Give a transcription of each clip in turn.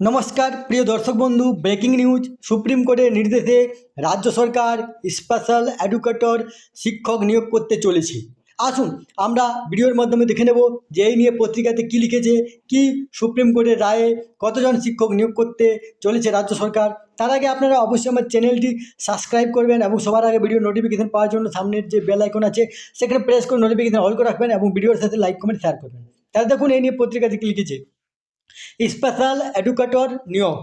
নমস্কার প্রিয় দর্শক বন্ধু, ব্রেকিং নিউজ। সুপ্রিম কোর্টের নির্দেশে রাজ্য সরকার স্পেশাল এডুকেটর শিক্ষক নিয়োগ করতে চলেছে। আসুন আমরা ভিডিওর মাধ্যমে দেখে নেব যে এই নিয়ে পত্রিকাতে কী লিখেছে, কি সুপ্রিম কোর্টের রায়ে কতজন শিক্ষক নিয়োগ করতে চলেছে রাজ্য সরকার। তার আগে আপনারা অবশ্যই আমার চ্যানেলটি সাবস্ক্রাইব করবেন এবং সবার আগে ভিডিও নোটিফিকেশন পাওয়ার জন্য সামনের যে বেল আইকন আছে সেখানে প্রেস করে নোটিফিকেশন অল করে রাখবেন এবং ভিডিওর সাথে লাইক কমেন্ট শেয়ার করবেন। তাহলে দেখুন এই নিয়ে পত্রিকাতে কী লিখেছে। স্পেশাল এডুকেটর নিয়োগ।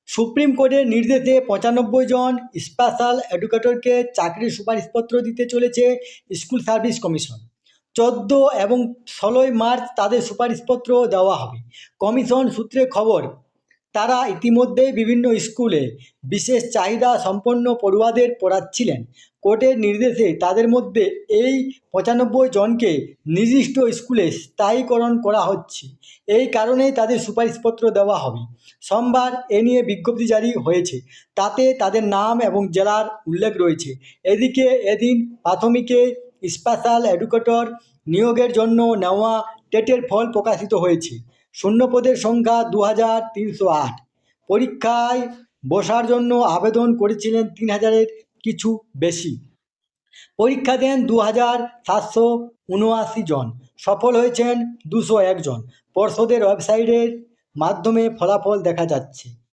সুপ্রিম কোর্টের নির্দেশে 95 জন স্পেশাল এডুকেটরকে চাকরির সুপারিশপত্র দিতে চলেছে স্কুল সার্ভিস কমিশন। 14 এবং 16 মার্চ তাদের সুপারিশপত্র দেওয়া হবে। কমিশন সূত্রে খবর, তারা ইতিমধ্যেই বিভিন্ন স্কুলে বিশেষ চাহিদা সম্পন্ন পড়ুয়াদের পড়াচ্ছিলেন। কোর্টের নির্দেশে তাদের মধ্যে এই 95 জনকে নির্দিষ্ট স্কুলে স্থায়ীকরণ করা হচ্ছে। এই কারণেই তাদের সুপারিশপত্র দেওয়া হবে। সোমবার এ নিয়ে বিজ্ঞপ্তি জারি হয়েছে, তাতে তাদের নাম এবং জেলার উল্লেখ রয়েছে। এদিকে এদিন প্রাথমিকে স্পেশাল এডুকেটর নিয়োগের জন্য নেওয়া টেটের ফল প্রকাশিত হয়েছে। শূন্যপদের সংখ্যা 2308। পরীক্ষায় বসার জন্য আবেদন করেছিলেন 3000-এর কিছু বেশি। পরীক্ষা দেন 2779 জন, সফল হয়েছেন 201 জন। পর্ষদের ওয়েবসাইটের মাধ্যমে ফলাফল দেখা যাচ্ছে।